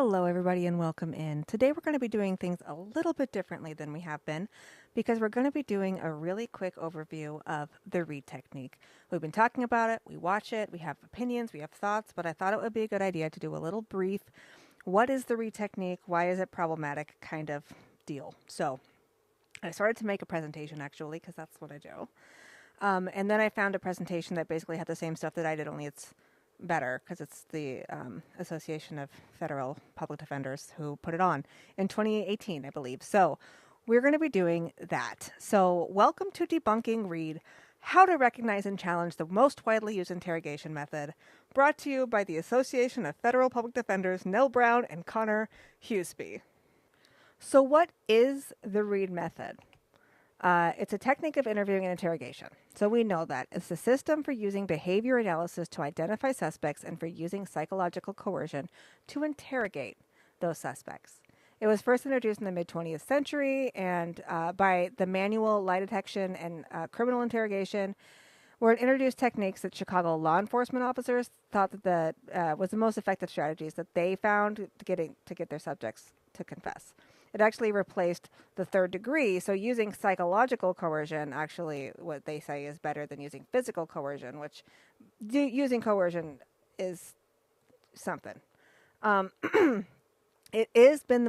Hello, everybody, and welcome in. Today we're going to be doing things a little bit differently than we have been because we're going to be doing a really quick overview of the Reid Technique. We've been talking about it, we watch it, we have opinions, we have thoughts, but I thought it would be a good idea to do a little brief, what is the Reid Technique, why is it problematic kind of deal. So I started to make a presentation actually because that's what I do. And then I found a presentation that basically had the same stuff that I did, only it's better because it's the Association of Federal Public Defenders who put it on in 2018, I believe. So we're going to be doing that. So welcome to Debunking Reid, How to Recognize and Challenge the Most Widely Used Interrogation Method, brought to you by the Association of Federal Public Defenders, Nell Brown and Connor Huseby. So what is the Reid method? It's a technique of interviewing and interrogation. So we know that. It's a system for using behavior analysis to identify suspects and for using psychological coercion to interrogate those suspects. It was first introduced in the mid-20th century and by the manual lie detection and criminal interrogation, where it introduced techniques that Chicago law enforcement officers thought that was the most effective strategies that they found to get their subjects to confess. It actually replaced the third degree, so using psychological coercion, actually what they say is better than using physical coercion, which using coercion is something. It has been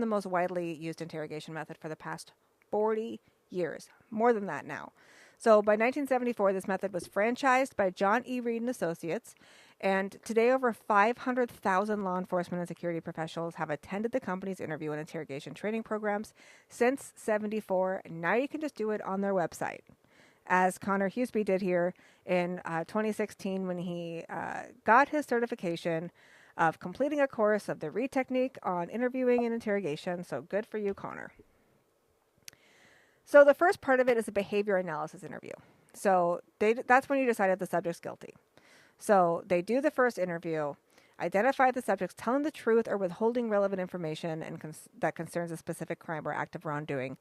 the most widely used interrogation method for the past 40 years, more than that now. So by 1974, this method was franchised by John E. Reid and Associates, and today over 500,000 law enforcement and security professionals have attended the company's interview and interrogation training programs since 74, and now you can just do it on their website, as Connor Huseby did here in 2016 when he got his certification of completing a course of the Reid Technique on interviewing and interrogation, so good for you, Connor. So the first part of it is a behavior analysis interview. So that's when you decide if the subject's guilty. So they do the first interview, identify the subjects telling the truth or withholding relevant information and that concerns a specific crime or act of wrongdoing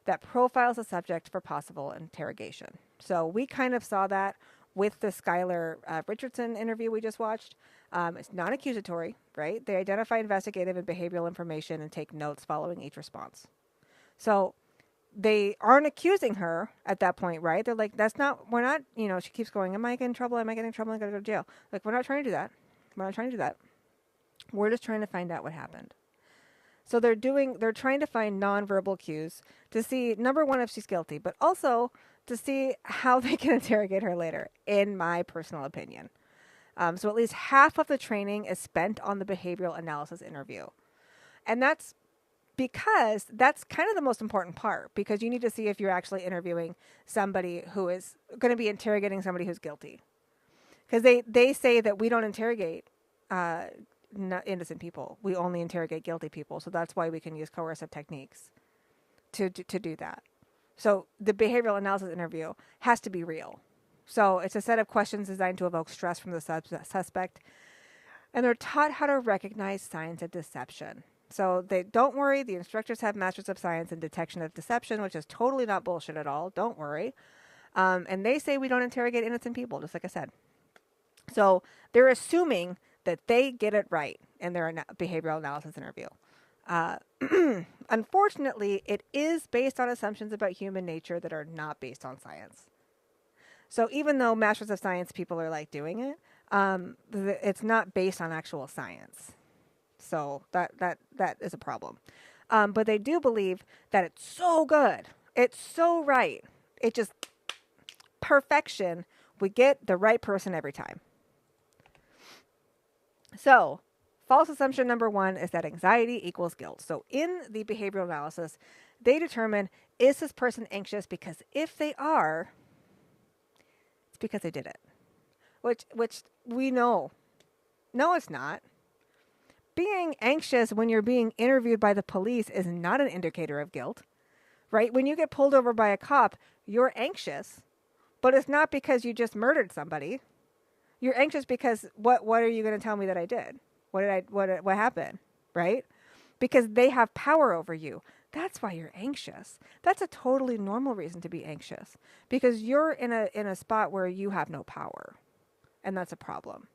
that profiles the subject for possible interrogation. So we kind of saw that with the Skylar Richardson interview we just watched. It's non-accusatory, right? They identify investigative and behavioral information and take notes following each response. So they aren't accusing her at that point, right? They're like, we're not, she keeps going, am I getting in trouble? Am I getting in trouble? I gotta go to jail. Like, we're not trying to do that. We're not trying to do that. We're just trying to find out what happened. So they're trying to find nonverbal cues to see, number one, if she's guilty, but also to see how they can interrogate her later, in my personal opinion. So at least half of the training is spent on the behavioral analysis interview. And that's because that's kind of the most important part, because you need to see if you're actually interviewing somebody who is going to be interrogating somebody who's guilty. Because they say that we don't interrogate innocent people. We only interrogate guilty people. So that's why we can use coercive techniques to do that. So the behavioral analysis interview has to be real. So it's a set of questions designed to evoke stress from the suspect. And they're taught how to recognize signs of deception. So don't worry, the instructors have Masters of Science in Detection of Deception, which is totally not bullshit at all. Don't worry. And they say we don't interrogate innocent people, just like I said. So they're assuming that they get it right in their behavioral analysis interview. Unfortunately, it is based on assumptions about human nature that are not based on science. So even though Masters of Science people are like doing it, it's not based on actual science. So that is a problem. But they do believe that it's so good. It's so right. It just perfection. We get the right person every time. So false assumption number one is that anxiety equals guilt. So in the behavioral analysis, they determine, is this person anxious? Because if they are, it's because they did it. Which we know. No, it's not. Being anxious when you're being interviewed by the police is not an indicator of guilt, right? When you get pulled over by a cop, you're anxious, but it's not because you just murdered somebody. You're anxious because what are you going to tell me that I did? What happened, right? Because they have power over you. That's why you're anxious. That's a totally normal reason to be anxious, because you're in a spot where you have no power, and that's a problem.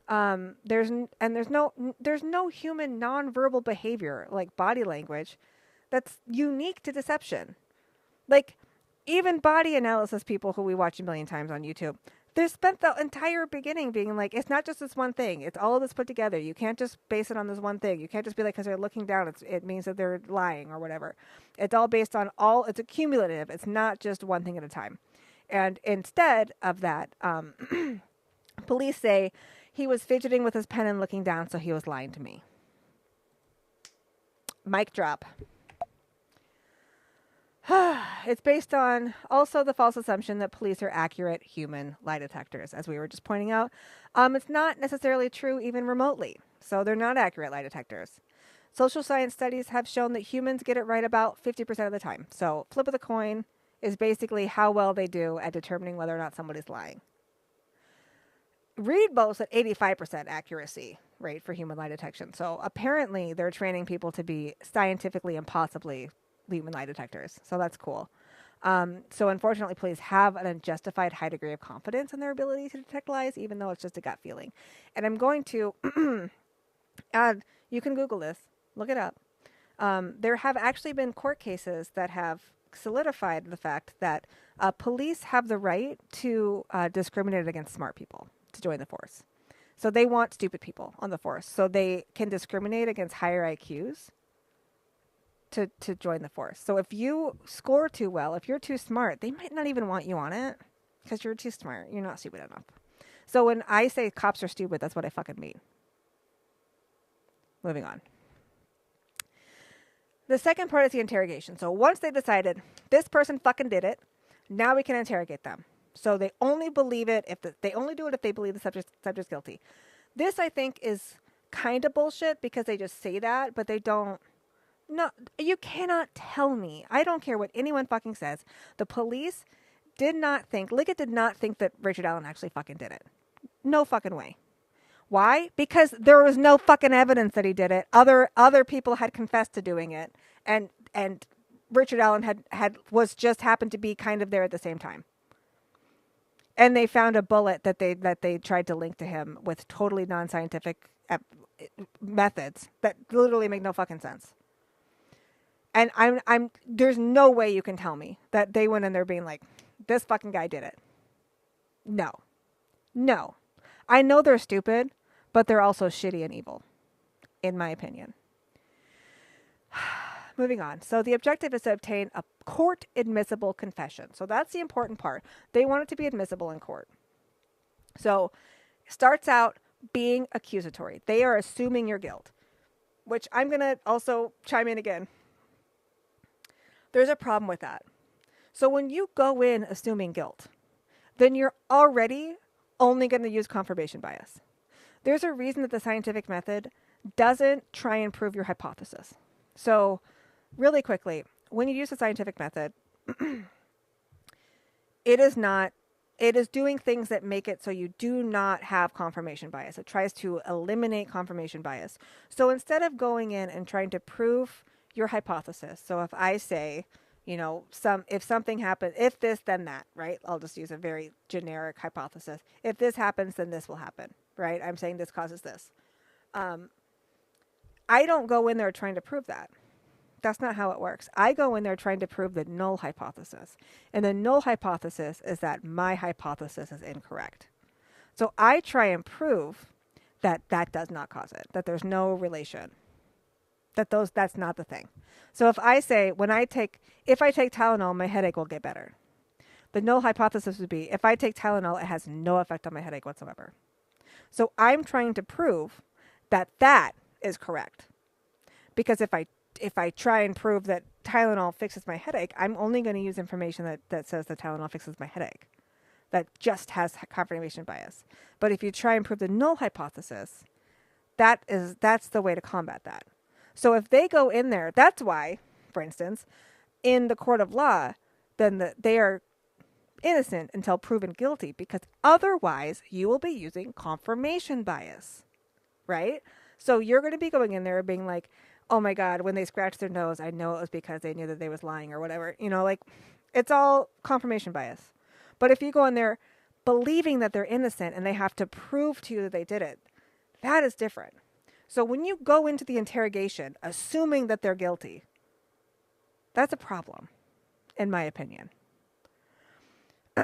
There's no human nonverbal behavior like body language that's unique to deception. Like, even body analysis people who we watch a million times on YouTube, they spent the entire beginning being like, it's not just this one thing. It's all of this put together. You can't just base it on this one thing. You can't just be like, because they're looking down, it means that they're lying or whatever. It's all based on it's accumulative. It's not just one thing at a time. And instead of that, police say he was fidgeting with his pen and looking down, so he was lying to me. Mic drop. It's based on also the false assumption that police are accurate human lie detectors, as we were just pointing out. It's not necessarily true even remotely, so they're not accurate lie detectors. Social science studies have shown that humans get it right about 50% of the time. So flip of the coin is basically how well they do at determining whether or not somebody's lying. Reid boasts at 85% accuracy rate for human lie detection. So apparently they're training people to be scientifically and possibly human lie detectors. So that's cool. So unfortunately, police have an unjustified high degree of confidence in their ability to detect lies, even though it's just a gut feeling. And I'm going to add, you can Google this, look it up. There have actually been court cases that have solidified the fact that police have the right to discriminate against smart people to join the force. So they want stupid people on the force. So they can discriminate against higher IQs to join the force. So if you score too well, if you're too smart, they might not even want you on it because you're too smart. You're not stupid enough. So when I say cops are stupid, that's what I fucking mean. Moving on. The second part is the interrogation. So once they decided this person fucking did it, now we can interrogate them. So they only believe it they only do it if they believe the subject's guilty. This, I think, is kind of bullshit because they just say that, but they don't. No, you cannot tell me. I don't care what anyone fucking says. The police Liggett did not think that Richard Allen actually fucking did it. No fucking way. Why? Because there was no fucking evidence that he did it. Other people had confessed to doing it, and Richard Allen just happened to be kind of there at the same time. And they found a bullet that they tried to link to him with totally non-scientific methods that literally make no fucking sense. And there's no way you can tell me that they went in there being like, this fucking guy did it. No. I know they're stupid, but they're also shitty and evil, in my opinion. Moving on. So the objective is to obtain a court admissible confession. So that's the important part. They want it to be admissible in court. So starts out being accusatory. They are assuming your guilt, which I'm going to also chime in again. There's a problem with that. So when you go in assuming guilt, then you're already only going to use confirmation bias. There's a reason that the scientific method doesn't try and prove your hypothesis. So really quickly, when you use the scientific method, it is doing things that make it so you do not have confirmation bias. It tries to eliminate confirmation bias. So instead of going in and trying to prove your hypothesis, so if I say, if something happens, if this, then that, right? I'll just use a very generic hypothesis. If this happens, then this will happen, right? I'm saying this causes this. I don't go in there trying to prove that. That's not how it works. I go in there trying to prove the null hypothesis. And the null hypothesis is that my hypothesis is incorrect. So I try and prove that does not cause it, that there's no relation, that's not the thing. So if I say, if I take Tylenol, my headache will get better. The null hypothesis would be, if I take Tylenol, it has no effect on my headache whatsoever. So I'm trying to prove that is correct. Because if I try and prove that Tylenol fixes my headache, I'm only going to use information that says that Tylenol fixes my headache. That just has confirmation bias. But if you try and prove the null hypothesis, that's the way to combat that. So if they go in there, that's why, for instance, in the court of law, then they are innocent until proven guilty, because otherwise you will be using confirmation bias, right? So you're going to be going in there being like, oh my God, when they scratched their nose, I know it was because they knew that they was lying or whatever. It's all confirmation bias. But if you go in there believing that they're innocent and they have to prove to you that they did it, That is different. So when you go into the interrogation assuming that they're guilty, that's a problem, in my opinion.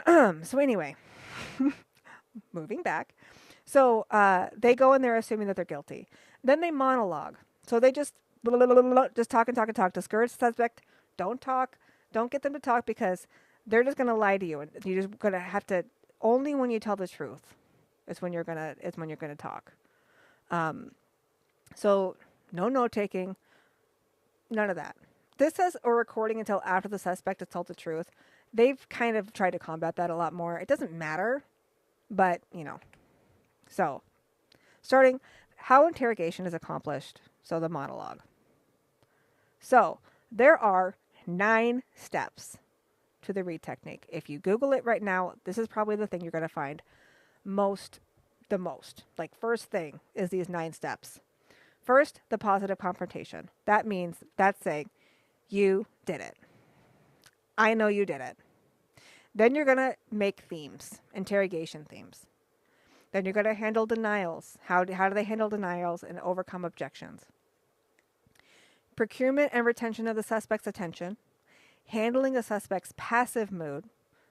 So anyway, moving back. So they go in there assuming that they're guilty. Then they monologue. So they just talk and talk and talk. Discourage the suspect. Don't talk. Don't get them to talk because they're just going to lie to you. And you're just going to have to, only when you tell the truth is when you're going to talk. So no note taking. None of that. This says or recording until after the suspect has told the truth. They've kind of tried to combat that a lot more. It doesn't matter, but, So, starting how interrogation is accomplished. So, the monologue. So, there are 9 steps to the Reid technique. If you Google it right now, this is probably the thing you're going to find the most. Like, first thing is these 9 steps. First, the positive confrontation. That's saying, you did it. I know you did it. Then you're going to make themes, interrogation themes. Then you're going to handle denials. How do they handle denials and overcome objections? Procurement and retention of the suspect's attention. Handling a suspect's passive mood.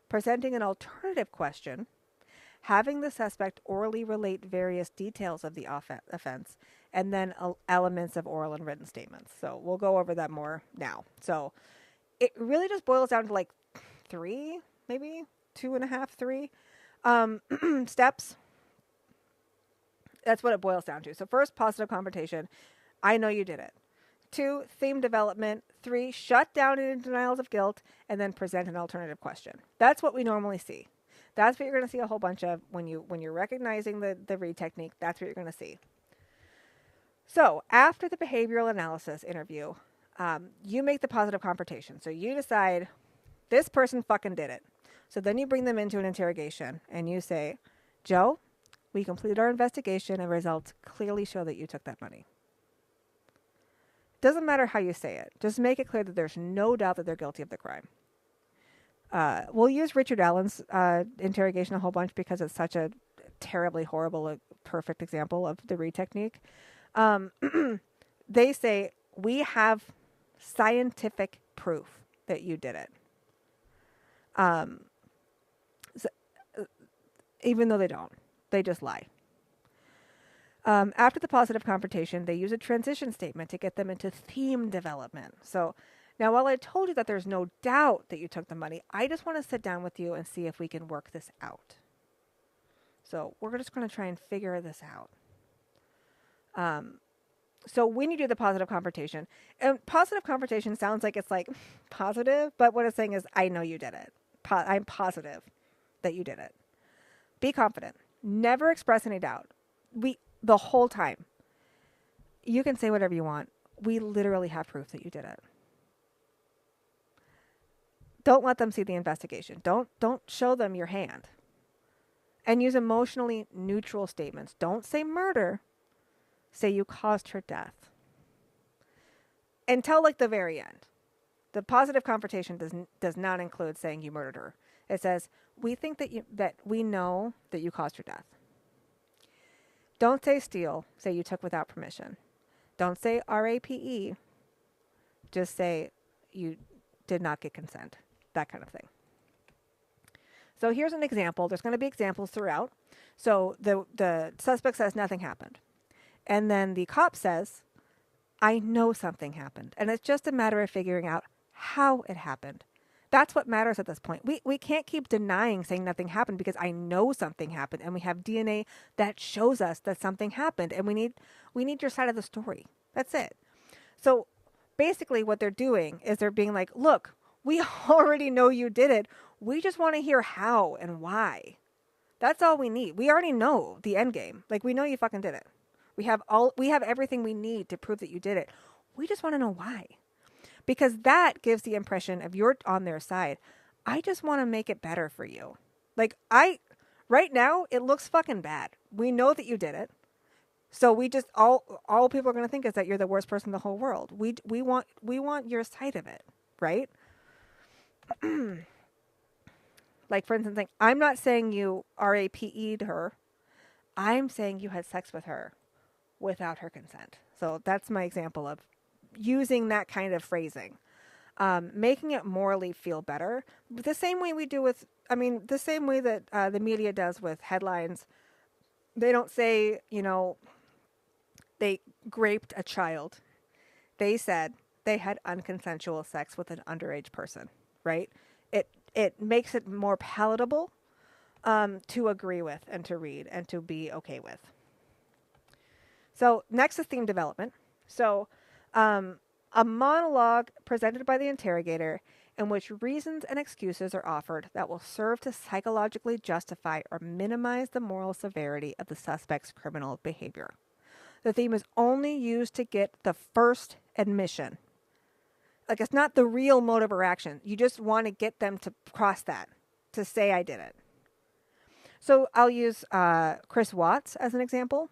Presenting an alternative question. Having the suspect orally relate various details of the offense. And then elements of oral and written statements. So we'll go over that more now. So it really just boils down to like 3, maybe 2.5, 3 steps. That's what it boils down to. So first, positive confrontation. I know you did it. 2, theme development. 3, shut down any denials of guilt. And then present an alternative question. That's what we normally see. That's what you're going to see a whole bunch of when you're recognizing the Reid technique. That's what you're going to see. So after the behavioral analysis interview, you make the positive confrontation. So you decide this person fucking did it. So then you bring them into an interrogation and you say, Joe, we completed our investigation and results clearly show that you took that money. Doesn't matter how you say it. Just make it clear that there's no doubt that they're guilty of the crime. We'll use Richard Allen's interrogation a whole bunch because it's such a terribly horrible, perfect example of the Reid technique. They say, we have scientific proof that you did it. Even though they don't. They just lie. After the positive confrontation, they use a transition statement to get them into theme development. So now, while I told you that there's no doubt that you took the money, I just want to sit down with you and see if we can work this out. So we're just going to try and figure this out. So when you do the positive confrontation, and positive confrontation sounds like it's like positive, but what it's saying is, I know you did it. I'm positive that you did it. Be confident. Never express any doubt. The whole time. You can say whatever you want. We literally have proof that you did it. Don't let them see the investigation. Don't show them your hand. And use emotionally neutral statements. Don't say murder. Say you caused her death. Until like the very end. The positive confrontation does not include saying you murdered her. It says, we think that we know that you caused her death. Don't say steal. Say you took without permission. Don't say RAPE. Just say you did not get consent. That kind of thing. So here's an example. There's going to be examples throughout. So the suspect says nothing happened. And then the cop says, I know something happened. And it's just a matter of figuring out how it happened. That's what matters at this point. We can't keep denying saying nothing happened because I know something happened and we have DNA that shows us that something happened and we need your side of the story. That's it. So basically what they're doing is they're being like, look, we already know you did it. We just want to hear how and why. That's all we need. We already know the end game. Like we know you fucking did it. We have everything we need to prove that you did it. We just want to know why. Because that gives the impression of you're on their side. I just want to make it better for you. Like right now, it looks fucking bad. We know that you did it. So we just, all people are going to think is that you're the worst person in the whole world. We want your side of it, right? Like for instance, like, I'm not saying you RAPE'd her. I'm saying you had sex with her. without her consent. So that's my example of using that kind of phrasing, making it morally feel better. The same way we do with, the same way that the media does with headlines. They don't say, they raped a child. They said they had unconsensual sex with an underage person, right? It makes it more palatable to agree with and to read and to be okay with. So next is theme development. So a monologue presented by the interrogator in which reasons and excuses are offered that will serve to psychologically justify or minimize the moral severity of the suspect's criminal behavior. The theme is only used to get the first admission. Like, it's not the real motive or action. You just want to get them to cross that, to say I did it. So I'll use Chris Watts as an example.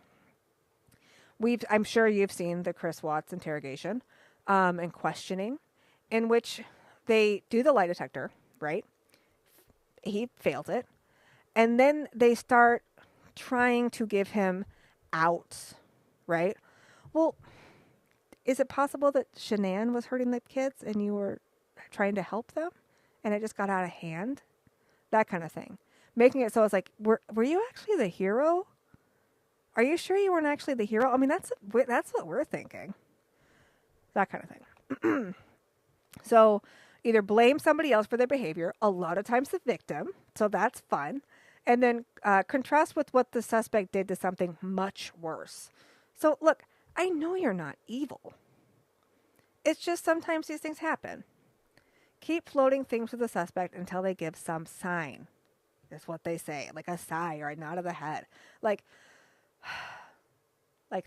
I'm sure you've seen the Chris Watts interrogation and questioning, in which they do the lie detector, right? He fails it. And then they start trying to give him outs, right? Well, is it possible that Shanann was hurting the kids and you were trying to help them and it just got out of hand? That kind of thing. Making it so it's like, were you actually the hero? Are you sure you weren't actually the hero? I mean, that's what we're thinking. That kind of thing. So either blame somebody else for their behavior, a lot of times the victim, so that's fun, and then contrast with what the suspect did to something much worse. So look, I know you're not evil. It's just sometimes these things happen. Keep floating things with the suspect until they give some sign. Is what they say, like a sigh or a nod of the head. Like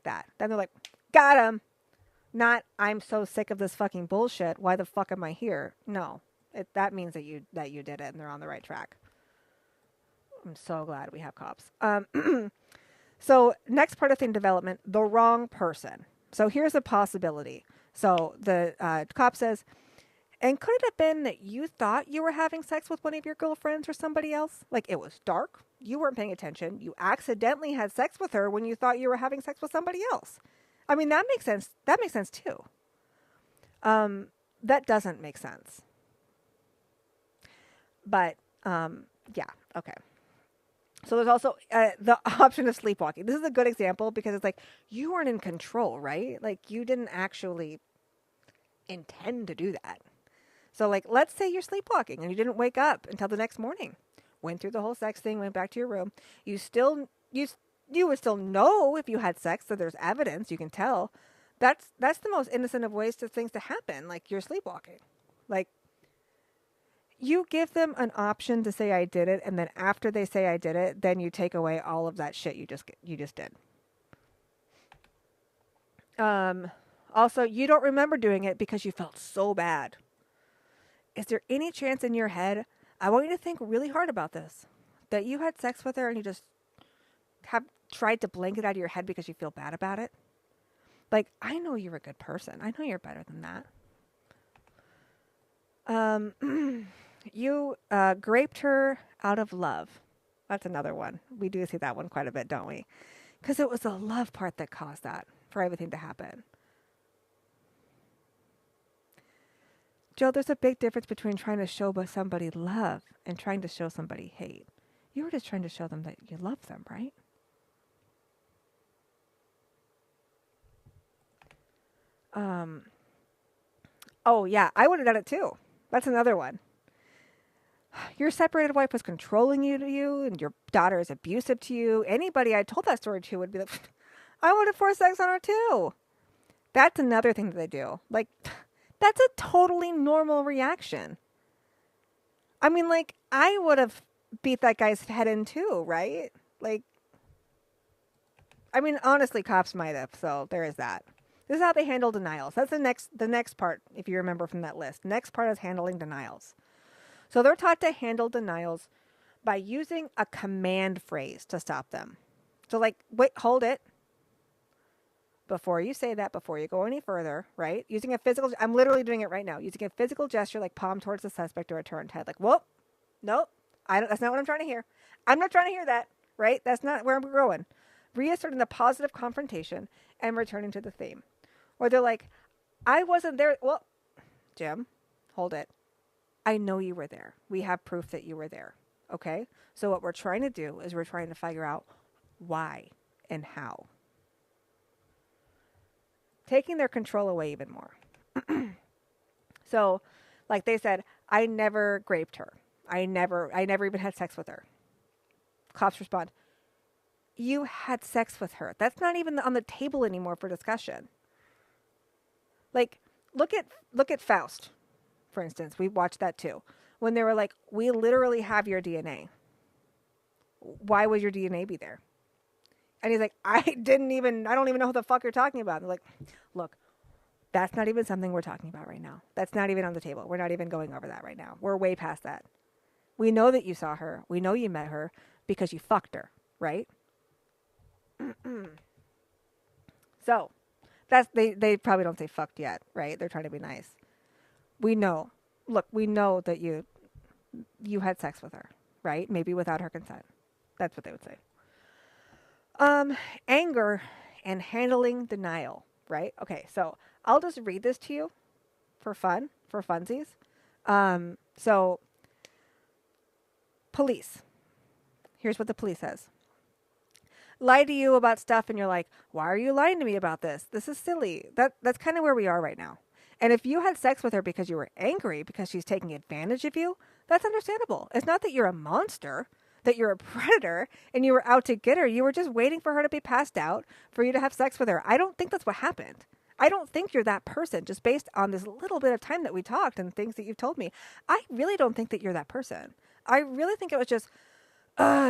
that. Then they're like, got him. Not, I'm so sick of this fucking bullshit. Why the fuck am I here? No. That means that you did it and they're on the right track. I'm so glad we have cops. So next part of theme development, the wrong person. So here's a possibility. So the cop says, and could it have been that you thought you were having sex with one of your girlfriends or somebody else? Like, it was dark. You weren't paying attention. You accidentally had sex with her when you thought you were having sex with somebody else. I mean, that makes sense. That makes sense too. That doesn't make sense. But, yeah. Okay. So there's also the option of sleepwalking. This is a good example because it's like, you weren't in control, right? Like, you didn't actually intend to do that. So, like, let's say you're sleepwalking and you didn't wake up until the next morning. Went through the whole sex thing, went back to your room. You would still know if you had sex, so there's evidence, you can tell. That's the most innocent of ways to things to happen, like you're sleepwalking. Like, you give them an option to say I did it, and then after they say I did it, then you take away all of that shit you just did. Also, you don't remember doing it because you felt so bad. Is there any chance in your head, I want you to think really hard about this, that you had sex with her and you just have tried to blank it out of your head because you feel bad about it? Like, I know you're a good person. I know you're better than that. You graped her out of love. That's another one. We do see that one quite a bit, don't we? Because it was the love part that caused that, for everything to happen. Joe, there's a big difference between trying to show somebody love and trying to show somebody hate. You were just trying to show them that you love them, right? Oh, yeah, I would have done it too. That's another one. Your separated wife was controlling you, and your daughter is abusive to you. Anybody I told that story to would be like, I would have forced sex on her too. That's another thing that they do. Like, that's a totally normal reaction. I mean, like, I would have beat that guy's head in too, right? Like, I mean, honestly, cops might have, so there is that. This is how they handle denials. That's the next part, if you remember from that list. Next part is handling denials. So they're taught to handle denials by using a command phrase to stop them. So, like, wait, hold it. Before you say that, before you go any further, right? Using a physical, I'm literally doing it right now. Using a physical gesture, like palm towards the suspect or a turned head. Like, whoop, nope, that's not what I'm trying to hear. I'm not trying to hear that, right? That's not where we're going. reasserting the positive confrontation and returning to the theme. Or they're like, I wasn't there. Well, Jim, hold it. I know you were there. We have proof that you were there. Okay? So what we're trying to do is we're trying to figure out why and how. Taking their control away even more. So, like they said, I never raped her. I never even had sex with her. Cops respond, you had sex with her. That's not even on the table anymore for discussion. Like, look at Faust, for instance. We watched that too. When they were like, we literally have your DNA. Why would your DNA be there? And he's like, I don't even know who the fuck you're talking about. And they're like, look, that's not even something we're talking about right now. That's not even on the table. We're not even going over that right now. We're way past that. We know that you saw her. We know you met her because you fucked her, right? So, that's they probably don't say fucked yet, right? They're trying to be nice. We know. Look, we know that you had sex with her, right? Maybe without her consent. That's what they would say. Anger and handling denial, right? Okay, so I'll just read this to you for fun, for funsies. So, police. Here's what the police says. Lie to you about stuff and you're like, why are you lying to me about this? This is silly. That's kind of where we are right now. And if you had sex with her because you were angry because she's taking advantage of you, that's understandable. It's not that you're a monster, that you're a predator and you were out to get her. You were just waiting for her to be passed out for you to have sex with her. I don't think that's what happened. I don't think you're that person just based on this little bit of time that we talked and things that you've told me. I really don't think that you're that person. I really think it was just,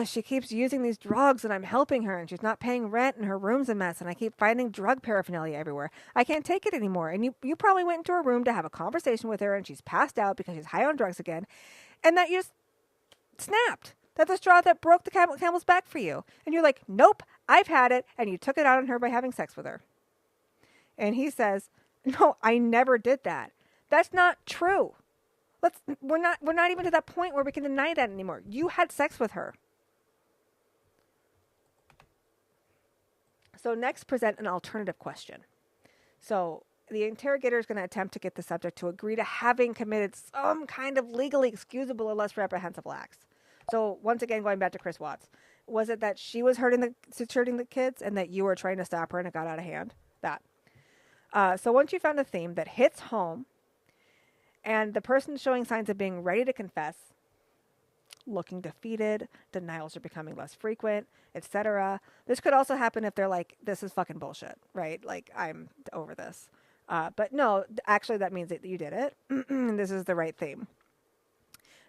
she keeps using these drugs and I'm helping her and she's not paying rent and her room's a mess and I keep finding drug paraphernalia everywhere. I can't take it anymore. And you probably went into her room to have a conversation with her and she's passed out because she's high on drugs again. And that you just snapped. That's the straw that broke the camel's back for you. And you're like, nope, I've had it. And you took it out on her by having sex with her. And he says, no, I never did that. That's not true. We're not even to that point where we can deny that anymore. You had sex with her. So next, present an alternative question. So the interrogator is going to attempt to get the subject to agree to having committed some kind of legally excusable or less reprehensible acts. So once again, going back to Chris Watts, was it that she was hurting the kids and that you were trying to stop her and it got out of hand? That. So once you found a theme that hits home and the person showing signs of being ready to confess, looking defeated, denials are becoming less frequent, etc. This could also happen if they're like, this is fucking bullshit, right? Like, I'm over this. But no, actually that means that you did it. And this is the right theme.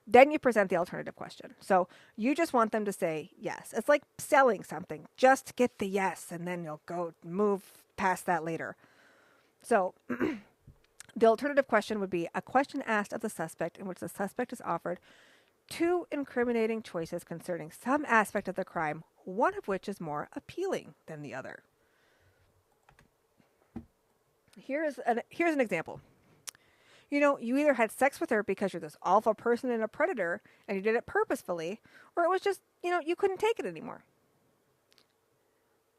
Then you present the alternative question. So you just want them to say yes. It's like selling something. Just get the yes, and then you'll go move past that later. So the alternative question would be a question asked of the suspect in which the suspect is offered two incriminating choices concerning some aspect of the crime, one of which is more appealing than the other. Here's an example. You know, you either had sex with her because you're this awful person and a predator and you did it purposefully, or it was just, you couldn't take it anymore.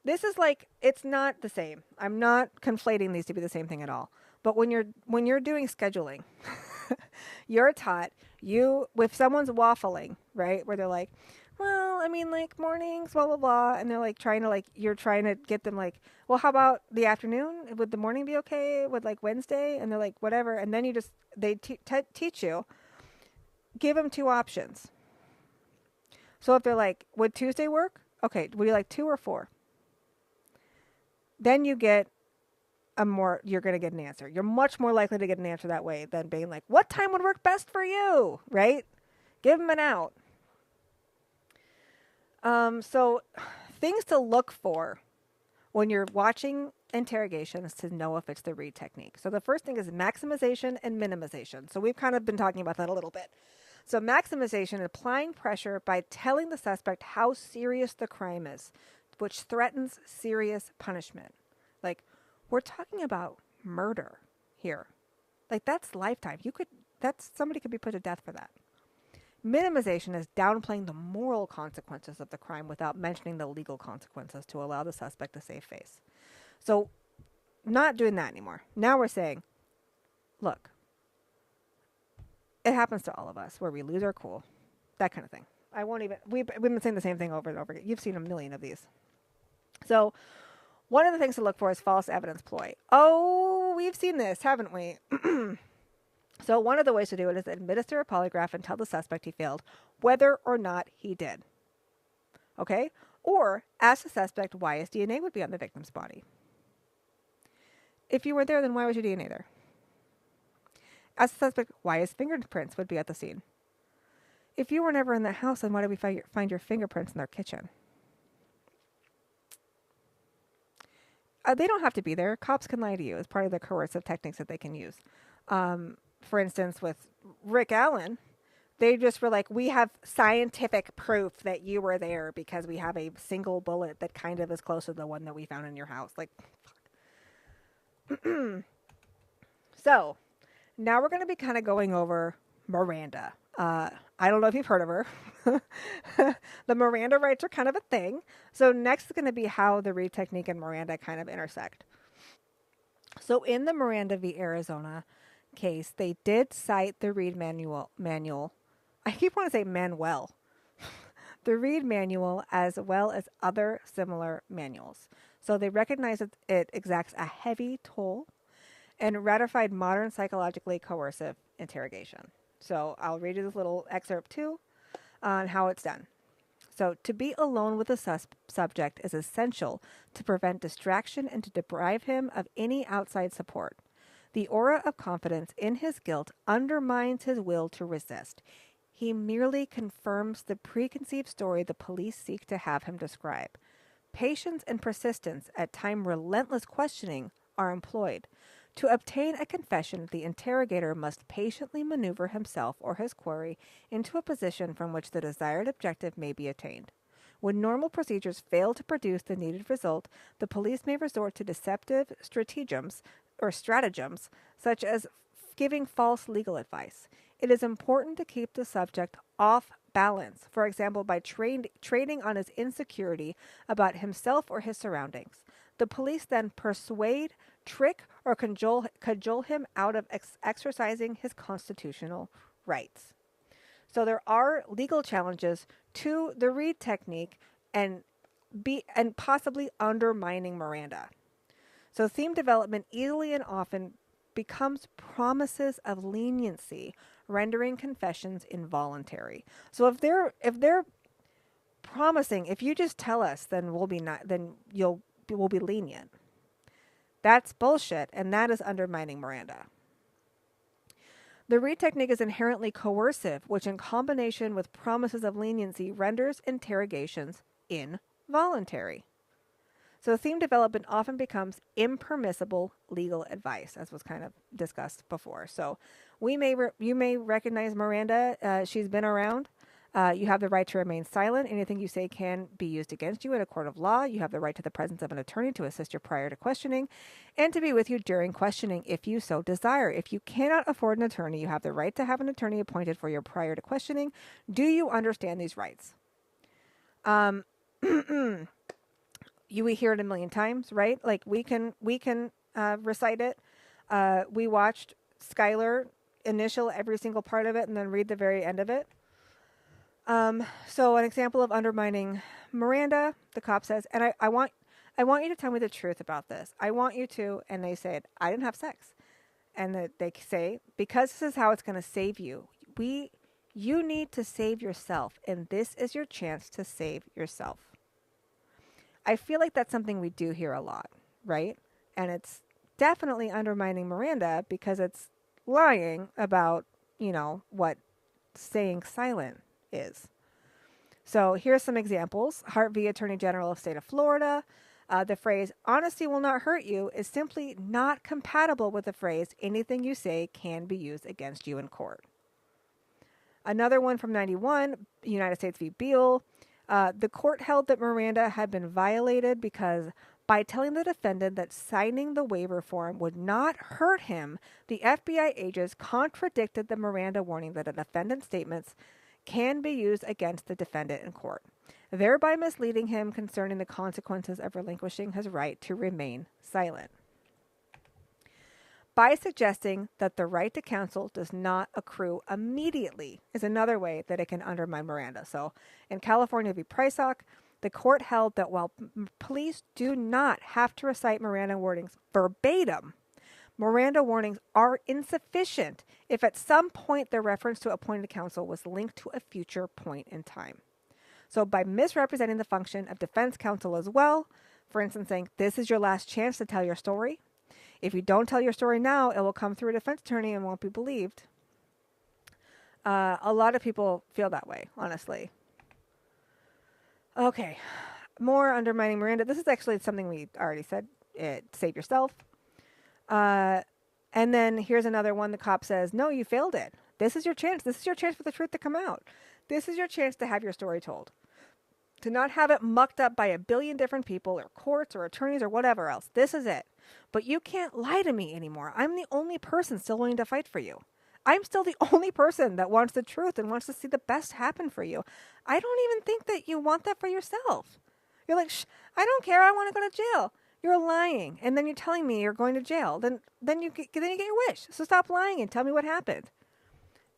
This is like, it's not the same. I'm not conflating these to be the same thing at all. But when you're doing scheduling, you're taught if someone's waffling, right, where they're like, well, I mean, like mornings, blah, blah, blah. And they're like you're trying to get them like, well, how about the afternoon? Would the morning be okay? Would like Wednesday? And they're like, whatever. And then they teach you, give them two options. So if they're like, would Tuesday work? Okay. Would you like 2 or 4? Then you get you're going to get an answer. You're much more likely to get an answer that way than being like, what time would work best for you? Right? Give them an out. So things to look for when you're watching interrogations to know if it's the Reid technique. So the first thing is maximization and minimization. So we've kind of been talking about that a little bit. So maximization, applying pressure by telling the suspect how serious the crime is, which threatens serious punishment. Like, we're talking about murder here. Like, that's lifetime. Somebody could be put to death for that. Minimization is downplaying the moral consequences of the crime without mentioning the legal consequences to allow the suspect to save face. So, not doing that anymore. Now we're saying, look, it happens to all of us where we lose our cool, that kind of thing. We've been saying the same thing over and over again. You've seen a million of these. So, one of the things to look for is false evidence ploy. Oh, we've seen this, haven't we? So one of the ways to do it is administer a polygraph and tell the suspect he failed, whether or not he did. Okay? Or ask the suspect why his DNA would be on the victim's body. If you weren't there, then why was your DNA there? Ask the suspect why his fingerprints would be at the scene. If you were never in the house, then why did we find your fingerprints in their kitchen? They don't have to be there. Cops can lie to you as part of the coercive techniques that they can use. For instance, with Rick Allen, they just were like, we have scientific proof that you were there because we have a single bullet that kind of is close to the one that we found in your house. Like, fuck. So, now we're going to be kind of going over Miranda. I don't know if you've heard of her. The Miranda rights are kind of a thing. So next is going to be how the Reid Technique and Miranda kind of intersect. So in the Miranda v. Arizona case, they did cite the Reid manual. I keep wanting to say Manuel. The Reid manual as well as other similar manuals. So they recognized that it exacts a heavy toll and ratified modern psychologically coercive interrogation. So I'll read you this little excerpt too on how it's done. So to be alone with the subject is essential to prevent distraction and to deprive him of any outside support. The aura of confidence in his guilt undermines his will to resist. He merely confirms the preconceived story the police seek to have him describe. Patience and persistence, at times relentless questioning, are employed. To obtain a confession, the interrogator must patiently maneuver himself or his quarry into a position from which the desired objective may be attained. When normal procedures fail to produce the needed result, the police may resort to deceptive stratagems, such as giving false legal advice. It is important to keep the subject off balance, for example, by trading on his insecurity about himself or his surroundings. The police then persuade, trick, or cajole him out of exercising his constitutional rights. So there are legal challenges to the Reid Technique and possibly undermining Miranda. So theme development easily and often becomes promises of leniency, rendering confessions involuntary. So if they're promising, if you just tell us, then we'll be lenient. That's bullshit, and that is undermining Miranda. The Reid Technique is inherently coercive, which in combination with promises of leniency renders interrogations involuntary. So theme development often becomes impermissible legal advice, as was kind of discussed before. So you may recognize Miranda. She's been around. You have the right to remain silent. Anything you say can be used against you in a court of law. You have the right to the presence of an attorney to assist you prior to questioning and to be with you during questioning if you so desire. If you cannot afford an attorney, you have the right to have an attorney appointed for you prior to questioning. Do you understand these rights? We hear it a million times, right? Like we can recite it. We watched Skylar initial every single part of it and then read the very end of it. So an example of undermining Miranda, the cop says, and I want you to tell me the truth about this. I want you to, and they said, I didn't have sex. And they say, because this is how it's going to save you. You need to save yourself, and this is your chance to save yourself. I feel like that's something we do hear a lot, right? And it's definitely undermining Miranda because it's lying about, what staying silent is. So here's some examples. Hart v. Attorney General of State of Florida. The phrase, honesty will not hurt you, is simply not compatible with the phrase, anything you say can be used against you in court. Another one from 91, United States v. Beale. The court held that Miranda had been violated because by telling the defendant that signing the waiver form would not hurt him, the FBI agents contradicted the Miranda warning that a defendant's statements can be used against the defendant in court, thereby misleading him concerning the consequences of relinquishing his right to remain silent. By suggesting that the right to counsel does not accrue immediately is another way that it can undermine Miranda. So in California v. Prysock, the court held that while police do not have to recite Miranda warnings verbatim, Miranda warnings are insufficient if at some point the reference to appointed counsel was linked to a future point in time. So by misrepresenting the function of defense counsel as well, for instance saying, this is your last chance to tell your story. If you don't tell your story now, it will come through a defense attorney and won't be believed. A lot of people feel that way, honestly. Okay, more undermining Miranda. This is actually something we already said. Save yourself. And then here's another one. The cop says, no, you failed it. This is your chance. This is your chance for the truth to come out. This is your chance to have your story told. To not have it mucked up by a billion different people or courts or attorneys or whatever else. This is it. But you can't lie to me anymore. I'm the only person still willing to fight for you. I'm still the only person that wants the truth and wants to see the best happen for you. I don't even think that you want that for yourself. You're like, I don't care. I want to go to jail. You're lying. And then you're telling me you're going to jail. Then you get your wish. So stop lying and tell me what happened.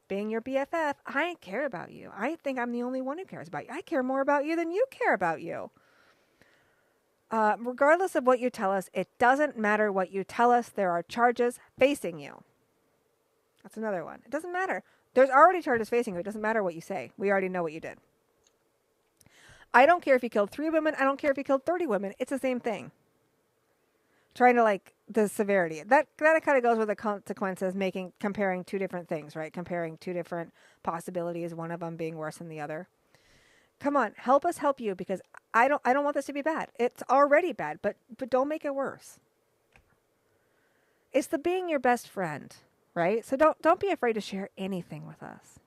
Being your BFF, I care about you. I think I'm the only one who cares about you. I care more about you than you care about you. Regardless of what you tell us, it doesn't matter what you tell us. There are charges facing you. That's another one. It doesn't matter. There's already charges facing you. It doesn't matter what you say. We already know what you did. I don't care if you killed 3 women. I don't care if you killed 30 women. It's the same thing. Trying to the severity. That kind of goes with the consequences, comparing 2 different things, right? Comparing 2 different possibilities, one of them being worse than the other. Come on, help us help you, because I don't want this to be bad. It's already bad, but don't make it worse. It's the being your best friend, right? So don't be afraid to share anything with us.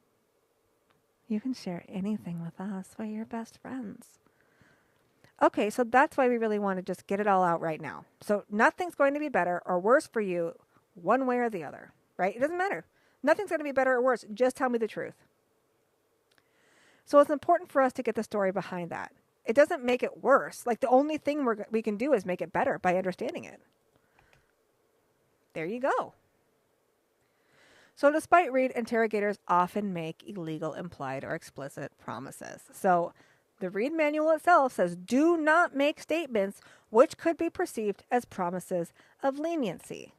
You can share anything with us. We're your best friends. Okay, so that's why we really want to just get it all out right now. So nothing's going to be better or worse for you one way or the other, right? It doesn't matter. Nothing's going to be better or worse. Just tell me the truth. So it's important for us to get the story behind that. It doesn't make it worse. The only thing we can do is make it better by understanding it. There you go. So despite Reid, interrogators often make illegal, implied, or explicit promises. So the Reid manual itself says, do not make statements which could be perceived as promises of leniency.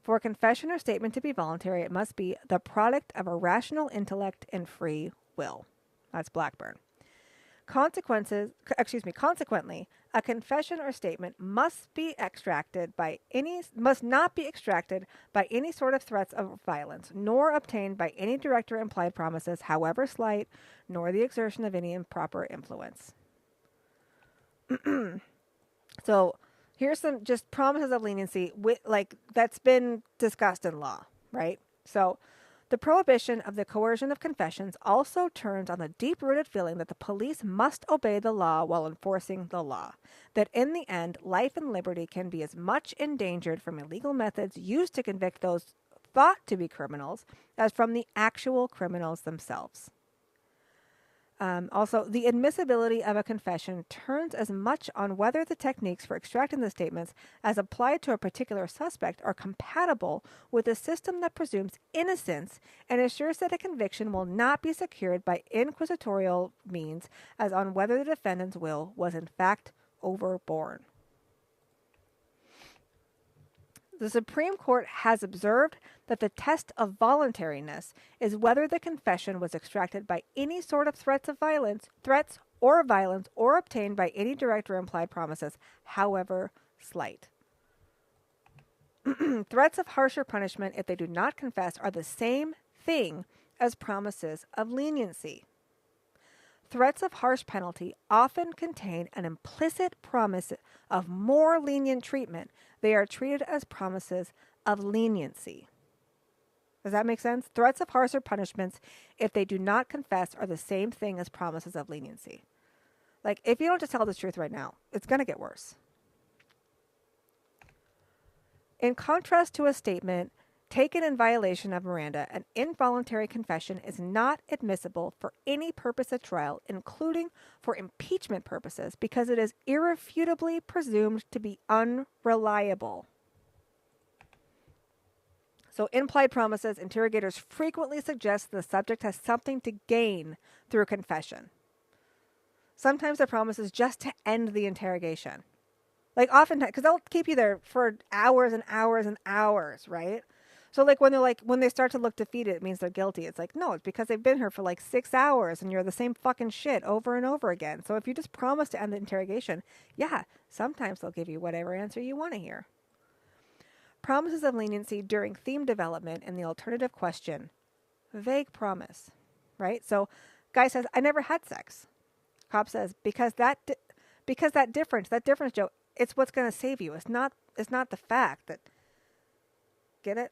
For a confession or statement to be voluntary, it must be the product of a rational intellect and free will. That's Blackburn. Consequently, a confession or statement must not be extracted by any sort of threats of violence, nor obtained by any direct or implied promises, however slight, nor the exertion of any improper influence. So here's some just promises of leniency that's been discussed in law, right? So the prohibition of the coercion of confessions also turns on the deep-rooted feeling that the police must obey the law while enforcing the law, that in the end, life and liberty can be as much endangered from illegal methods used to convict those thought to be criminals as from the actual criminals themselves. Also, the admissibility of a confession turns as much on whether the techniques for extracting the statements as applied to a particular suspect are compatible with a system that presumes innocence and assures that a conviction will not be secured by inquisitorial means as on whether the defendant's will was in fact overborne. The Supreme Court has observed that the test of voluntariness is whether the confession was extracted by any sort of threats or violence or obtained by any direct or implied promises, however slight. Threats of harsher punishment if they do not confess are the same thing as promises of leniency. Threats of harsh penalty often contain an implicit promise of more lenient treatment. They are treated as promises of leniency. Does that make sense? Threats of harsher punishments, if they do not confess, are the same thing as promises of leniency. If you don't just tell the truth right now, it's going to get worse. In contrast to a statement taken in violation of Miranda, an involuntary confession is not admissible for any purpose at trial, including for impeachment purposes, because it is irrefutably presumed to be unreliable. So, implied promises, interrogators frequently suggest the subject has something to gain through confession. Sometimes the promise is just to end the interrogation. Like, oftentimes, because they'll keep you there for hours and hours and hours, right? So, like, when they start to look defeated, it means they're guilty. It's like, no, it's because they've been here for like 6 hours and you're the same fucking shit over and over again. So, if you just promise to end the interrogation, yeah, sometimes they'll give you whatever answer you want to hear. Promises of leniency during theme development and the alternative question. Vague promise, right? So, guy says, I never had sex. Cop says, because that difference, Joe, it's what's going to save you. It's not the fact that, get it?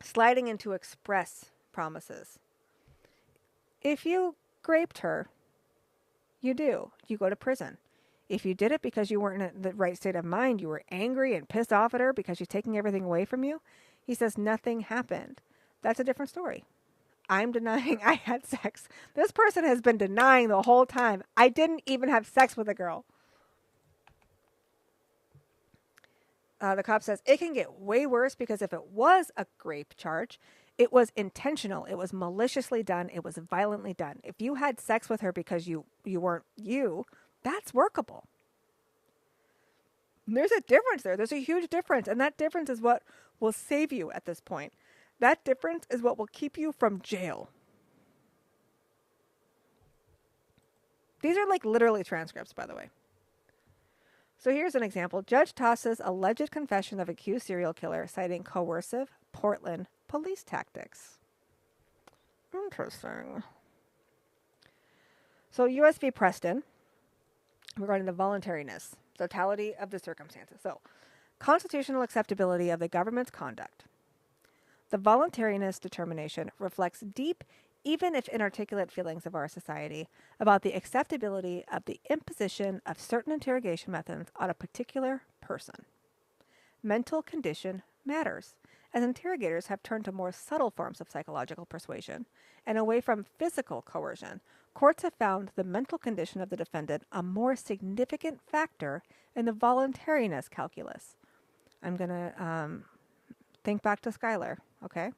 Sliding into express promises. If you raped her, you do. You go to prison. If you did it because you weren't in the right state of mind, you were angry and pissed off at her because she's taking everything away from you, he says nothing happened. That's a different story. I'm denying I had sex. This person has been denying the whole time. I didn't even have sex with a girl. The cop says it can get way worse because if it was a rape charge, it was intentional. It was maliciously done. It was violently done. If you had sex with her because you weren't you, that's workable. There's a difference there. There's a huge difference. And that difference is what will save you at this point. That difference is what will keep you from jail. These are like literally transcripts, by the way. So here's an example. Judge tosses alleged confession of accused serial killer citing coercive Portland police tactics. Interesting. So U.S. v. Preston, regarding the voluntariness, totality of the circumstances. So, constitutional acceptability of the government's conduct. The voluntariness determination reflects deep, even if inarticulate, feelings of our society about the acceptability of the imposition of certain interrogation methods on a particular person. Mental condition matters, as interrogators have turned to more subtle forms of psychological persuasion and away from physical coercion. Courts have found the mental condition of the defendant a more significant factor in the voluntariness calculus. I'm going to think back to Schuyler, okay?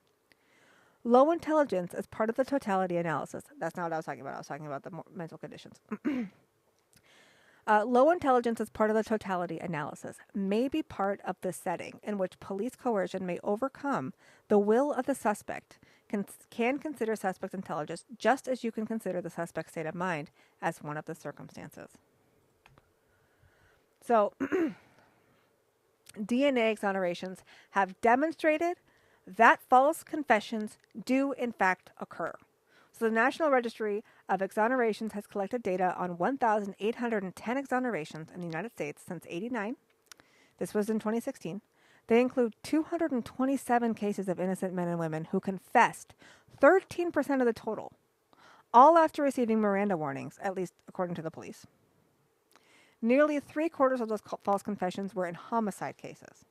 Low intelligence is part of the totality analysis. That's not what I was talking about. I was talking about the mental conditions. Low intelligence as part of the totality analysis may be part of the setting in which police coercion may overcome the will of the suspect, can consider suspect's intelligence just as you can consider the suspect's state of mind as one of the circumstances. So, DNA exonerations have demonstrated that false confessions do in fact occur. So the National Registry of Exonerations has collected data on 1,810 exonerations in the United States since '89. This was in 2016. They include 227 cases of innocent men and women who confessed, 13% of the total, all after receiving Miranda warnings, at least according to the police. Nearly 3/4 of those false confessions were in homicide cases.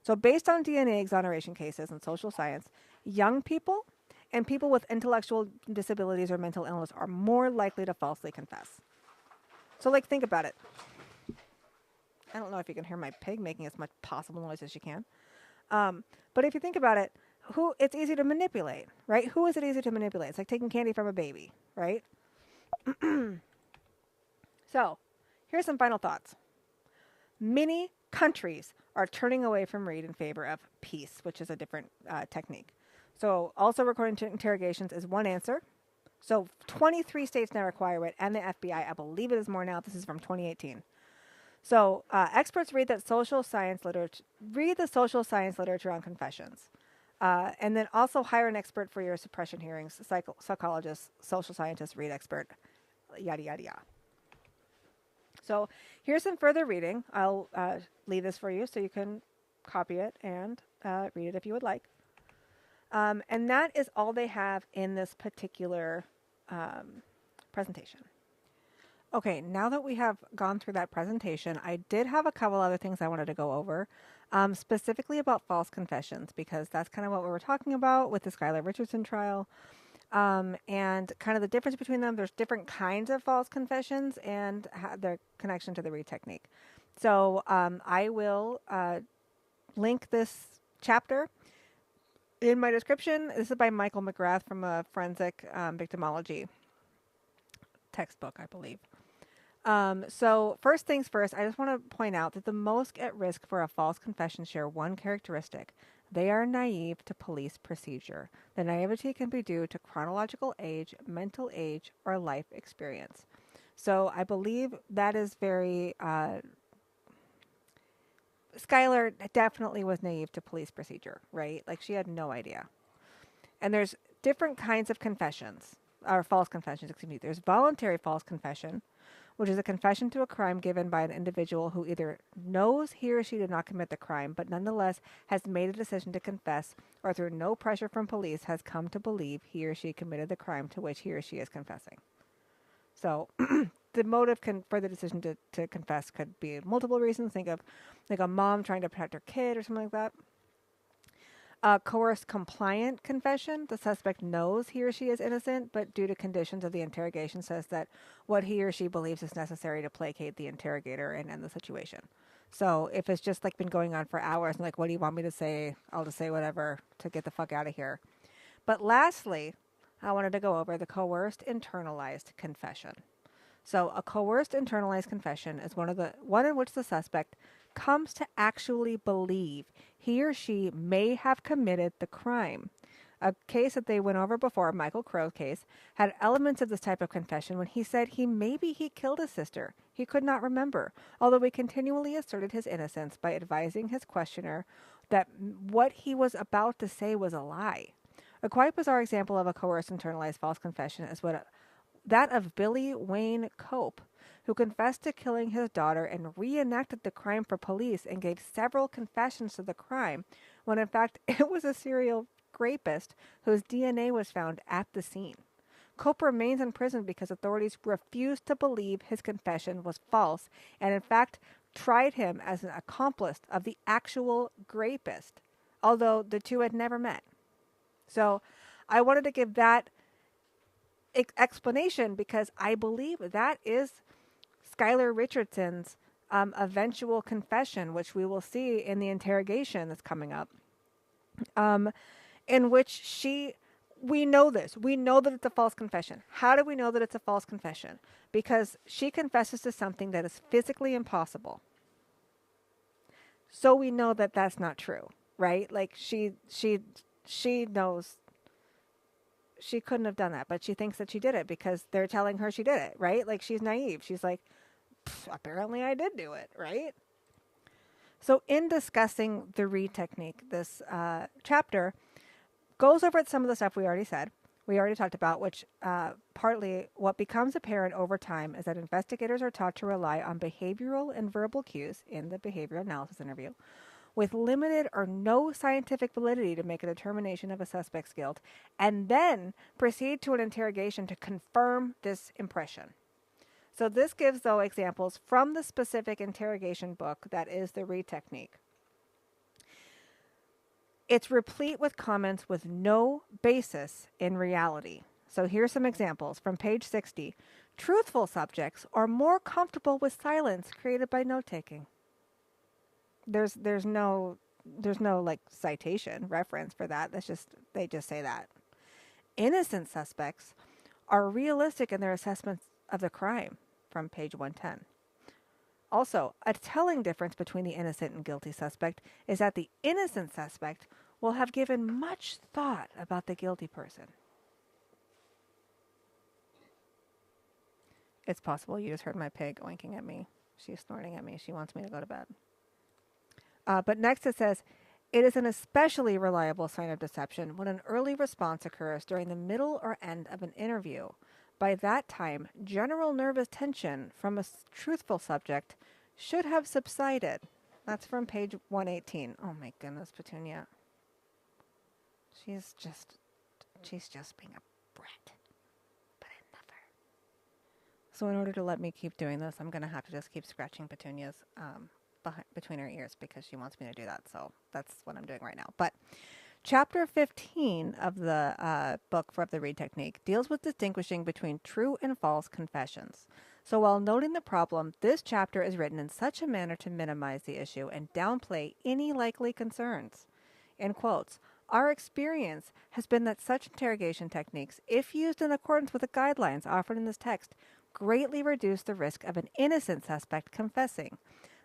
So based on DNA exoneration cases in social science, young people and people with intellectual disabilities or mental illness are more likely to falsely confess. So, like, think about it. I don't know if you can hear my pig making as much possible noise as you can. But if you think about it, it's easy to manipulate, right? Who is it easy to manipulate? It's like taking candy from a baby, right? So, here's some final thoughts. Many countries are turning away from Reid in favor of peace, which is a different technique. So also recording interrogations is one answer. So 23 states now require it, and the FBI, I believe it is more now. This is from 2018. So experts read the social science literature on confessions. And then also hire an expert for your suppression hearings, psychologist, social scientist, read expert, yada, yada, yada. So here's some further reading. I'll leave this for you so you can copy it and read it if you would like. And that is all they have in this particular presentation. Okay, now that we have gone through that presentation, I did have a couple other things I wanted to go over, specifically about false confessions, because that's kind of what we were talking about with the Skylar Richardson trial, and kind of the difference between them. There's different kinds of false confessions and their connection to the Reid technique. So I will link this chapter in my description. This is by Michael McGrath from a forensic victimology textbook, I believe. So first things first, I just want to point out that the most at risk for a false confession share one characteristic. They are naive to police procedure. The naivety can be due to chronological age, mental age, or life experience. So I believe that is very, Skylar definitely was naive to police procedure, right? Like she had no idea. And there's different kinds of confessions, or false confessions, excuse me. There's voluntary false confession, which is a confession to a crime given by an individual who either knows he or she did not commit the crime, but nonetheless has made a decision to confess, or through no pressure from police has come to believe he or she committed the crime to which he or she is confessing. So the motive for the decision to confess could be multiple reasons. Think of like a mom trying to protect her kid or something like that. Coerced compliant confession. The suspect knows he or she is innocent, but due to conditions of the interrogation says that what he or she believes is necessary to placate the interrogator and end the situation. So if it's just like been going on for hours and like, what do you want me to say? I'll just say whatever to get the fuck out of here. But lastly, I wanted to go over the coerced internalized confession. So a coerced internalized confession is one in which the suspect comes to actually believe he or she may have committed the crime. A case that they went over before, Michael Crow's case, had elements of this type of confession when he said he killed his sister. He could not remember, although he continually asserted his innocence by advising his questioner that what he was about to say was a lie. A quite bizarre example of a coerced internalized false confession is that of Billy Wayne Cope, who confessed to killing his daughter and reenacted the crime for police and gave several confessions to the crime, when in fact it was a serial rapist whose DNA was found at the scene. Cope remains in prison because authorities refused to believe his confession was false and in fact tried him as an accomplice of the actual rapist, although the two had never met. So I wanted to give that explanation because I believe that is Skylar Richardson's eventual confession, which we will see in the interrogation that's coming up, in which we know this. We know that it's a false confession. How do we know that it's a false confession? Because she confesses to something that is physically impossible. So we know that that's not true, right? Like she knows she couldn't have done that, but she thinks that she did it because they're telling her she did it, right? Like she's naive. She's like, apparently I did do it, right? So in discussing the Reid technique, this chapter goes over some of the stuff we already said. We already talked about, which partly what becomes apparent over time is that investigators are taught to rely on behavioral and verbal cues in the behavioral analysis interview with limited or no scientific validity to make a determination of a suspect's guilt, and then proceed to an interrogation to confirm this impression. So this gives, though, examples from the specific interrogation book that is the Reid technique. It's replete with comments with no basis in reality. So here's some examples from page 60. Truthful subjects are more comfortable with silence created by note-taking. There's no like citation reference for that. They just say that. Innocent suspects are realistic in their assessments of the crime from page 110. Also, a telling difference between the innocent and guilty suspect is that the innocent suspect will have given much thought about the guilty person. It's possible you just heard my pig oinking at me. She's snorting at me. She wants me to go to bed. But next it says, it is an especially reliable sign of deception when an early response occurs during the middle or end of an interview. By that time, general nervous tension from a truthful subject should have subsided. That's from page 118. Oh my goodness, Petunia. She's just being a brat. But I love her. So in order to let me keep doing this, I'm going to have to just keep scratching Petunia's between her ears because she wants me to do that. So that's what I'm doing right now. But Chapter 15 of the book of the Reid Technique deals with distinguishing between true and false confessions. So while noting the problem, this chapter is written in such a manner to minimize the issue and downplay any likely concerns. In quotes, our experience has been that such interrogation techniques, if used in accordance with the guidelines offered in this text, greatly reduce the risk of an innocent suspect confessing.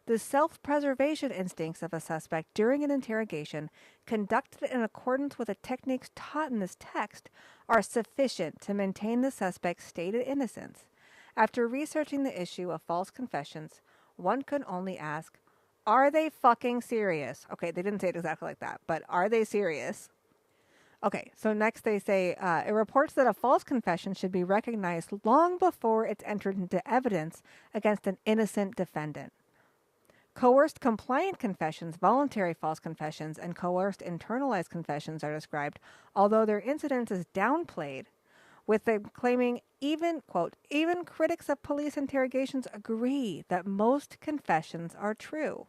The self-preservation instincts of a suspect during an interrogation conducted in accordance with the techniques taught in this text are sufficient to maintain the suspect's stated innocence. After researching the issue of false confessions, one could only ask, are they fucking serious? Okay, they didn't say it exactly like that, but are they serious? Okay, so next they say, it reports that a false confession should be recognized long before it's entered into evidence against an innocent defendant. Coerced compliant confessions, voluntary false confessions, and coerced internalized confessions are described, although their incidence is downplayed, with them claiming even, quote, even critics of police interrogations agree that most confessions are true.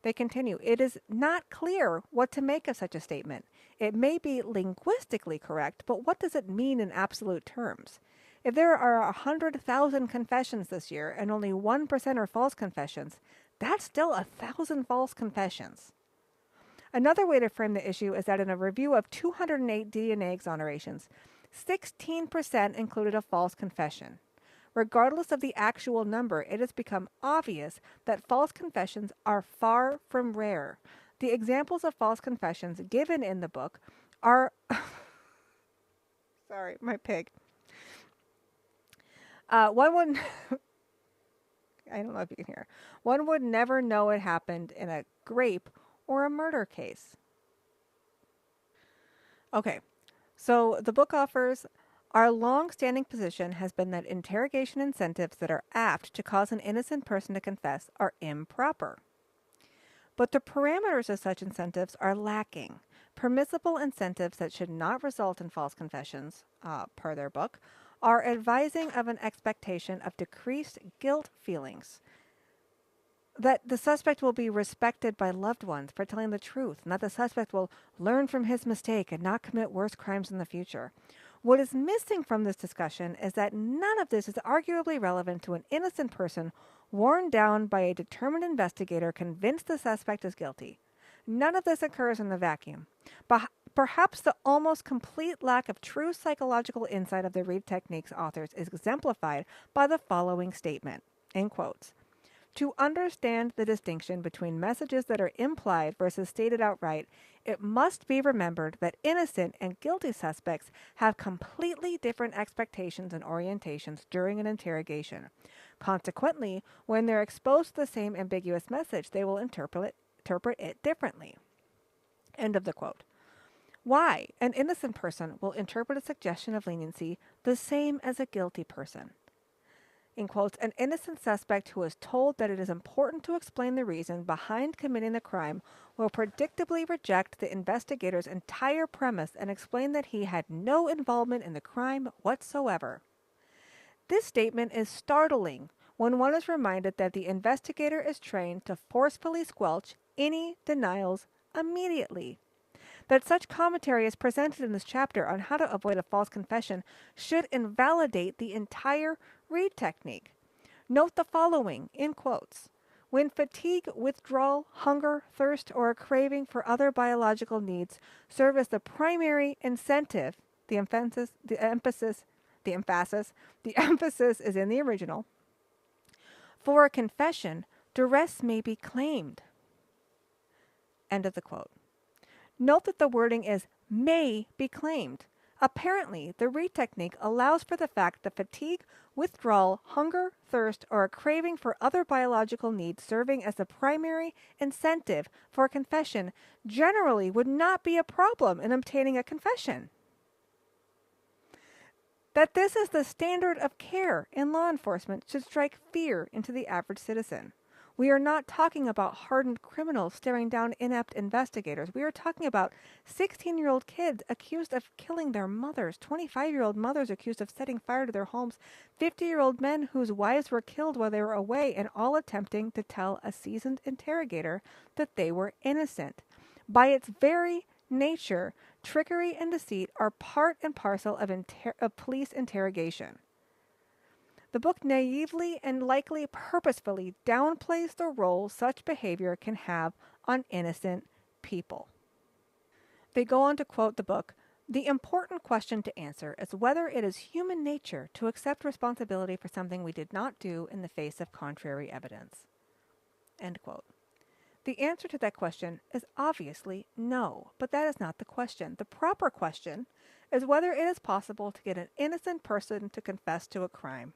They continue, it is not clear what to make of such a statement. It may be linguistically correct, but what does it mean in absolute terms? If there are 100,000 confessions this year and only 1% are false confessions, that's still 1,000 false confessions. Another way to frame the issue is that in a review of 208 DNA exonerations, 16% included a false confession. Regardless of the actual number, it has become obvious that false confessions are far from rare. The examples of false confessions given in the book are... Sorry, my pig. One would, I don't know if you can hear, one would never know it happened in a rape or a murder case. Okay, so the book offers, our long-standing position has been that interrogation incentives that are apt to cause an innocent person to confess are improper. But the parameters of such incentives are lacking. Permissible incentives that should not result in false confessions, per their book, are advising of an expectation of decreased guilt feelings, that the suspect will be respected by loved ones for telling the truth, and that the suspect will learn from his mistake and not commit worse crimes in the future. What is missing from this discussion is that none of this is arguably relevant to an innocent person worn down by a determined investigator convinced the suspect is guilty. None of this occurs in the vacuum. Perhaps the almost complete lack of true psychological insight of the Reid Technique's authors is exemplified by the following statement, in quotes. To understand the distinction between messages that are implied versus stated outright, it must be remembered that innocent and guilty suspects have completely different expectations and orientations during an interrogation. Consequently, when they're exposed to the same ambiguous message, they will interpret it differently. End of the quote. Why? An innocent person will interpret a suggestion of leniency the same as a guilty person. In quotes, an innocent suspect who is told that it is important to explain the reason behind committing the crime will predictably reject the investigator's entire premise and explain that he had no involvement in the crime whatsoever. This statement is startling when one is reminded that the investigator is trained to forcefully squelch any denials immediately. That such commentary is presented in this chapter on how to avoid a false confession should invalidate the entire Reid Technique. Note the following, in quotes. When fatigue, withdrawal, hunger, thirst, or a craving for other biological needs serve as the primary incentive, the emphasis is in the original. For a confession, duress may be claimed. End of the quote. Note that the wording is may be claimed. Apparently, the Reid Technique allows for the fact that fatigue, withdrawal, hunger, thirst, or a craving for other biological needs serving as the primary incentive for a confession generally would not be a problem in obtaining a confession. That this is the standard of care in law enforcement should strike fear into the average citizen. We are not talking about hardened criminals staring down inept investigators. We are talking about 16-year-old kids accused of killing their mothers, 25-year-old mothers accused of setting fire to their homes, 50-year-old men whose wives were killed while they were away, and all attempting to tell a seasoned interrogator that they were innocent. By its very nature, trickery and deceit are part and parcel of police interrogation. The book naively and likely purposefully downplays the role such behavior can have on innocent people. They go on to quote the book, "The important question to answer is whether it is human nature to accept responsibility for something we did not do in the face of contrary evidence." End quote. The answer to that question is obviously no, but that is not the question. The proper question is whether it is possible to get an innocent person to confess to a crime.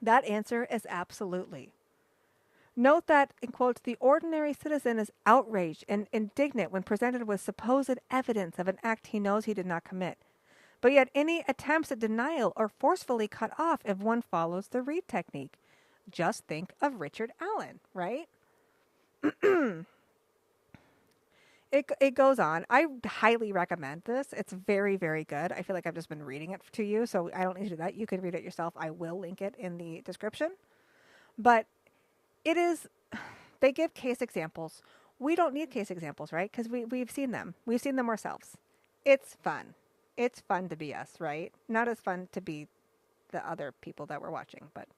That answer is absolutely. Note that, in quotes, the ordinary citizen is outraged and indignant when presented with supposed evidence of an act he knows he did not commit. But yet any attempts at denial are forcefully cut off if one follows the Reid technique. Just think of Richard Allen, right? It goes on. I highly recommend this. It's very, very good. I feel like I've just been reading it to you, so I don't need to do that. You can read it yourself. I will link it in the description. But it is, they give case examples. We don't need case examples, right? Because we've seen them. We've seen them ourselves. It's fun. It's fun to be us, right? Not as fun to be the other people that we're watching, but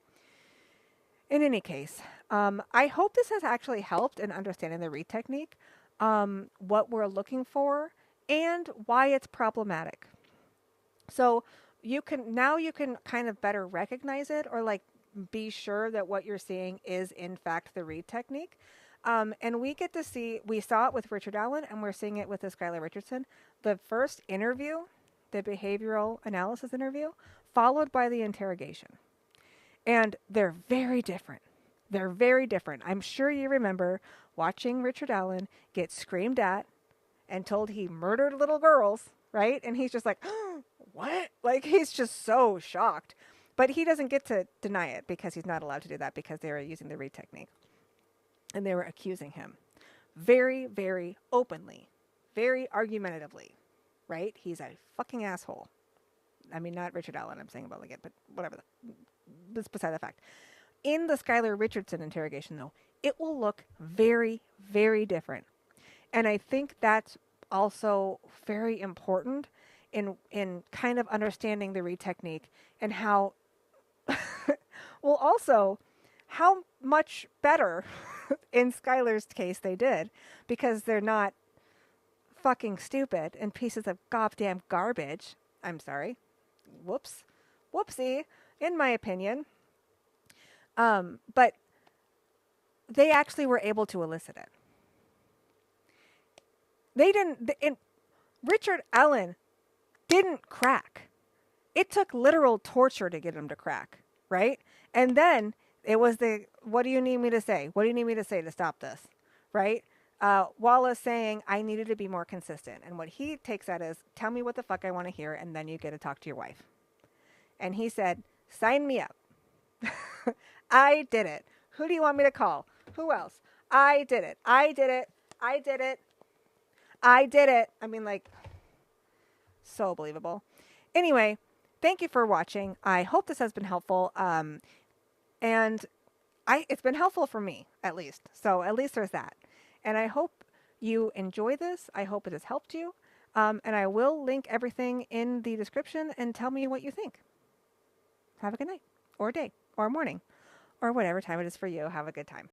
in any case, I hope this has actually helped in understanding the Reid technique, what we're looking for, and why it's problematic. So you can kind of better recognize it, or like be sure that what you're seeing is in fact the Reid technique. And we saw it with Richard Allen, and we're seeing it with this Skylar Richardson. The first interview, the behavioral analysis interview, followed by the interrogation. And they're very different. They're very different. I'm sure you remember watching Richard Allen get screamed at and told he murdered little girls, right? And he's just like, oh, what? Like, he's just so shocked. But he doesn't get to deny it because he's not allowed to do that because they were using the Reid technique. And they were accusing him very, very openly, very argumentatively, right? He's a fucking asshole. I mean, not Richard Allen, I'm saying about like it, but whatever. That's beside the fact. In the Skylar Richardson interrogation, though, it will look very, very different. And I think that's also very important in kind of understanding the Reid technique and how, well, also how much better in Skylar's case they did, because they're not fucking stupid and pieces of goddamn garbage. I'm sorry. Whoopsie, in my opinion. But they actually were able to elicit it. Richard Allen didn't crack. It took literal torture to get him to crack, right? And then it was what do you need me to say? What do you need me to say to stop this, right? Wallace saying, I needed to be more consistent. And what he takes that as, tell me what the fuck I want to hear, and then you get to talk to your wife. And he said, sign me up. I did it. Who do you want me to call? Who else? I did it. I did it. I did it. I did it. I mean, like, so believable. Anyway, thank you for watching. I hope this has been helpful. And it's been helpful for me, at least. So at least there's that. And I hope you enjoy this. I hope it has helped you. And I will link everything in the description and tell me what you think. Have a good night, or day, or morning, or whatever time it is for you. Have a good time.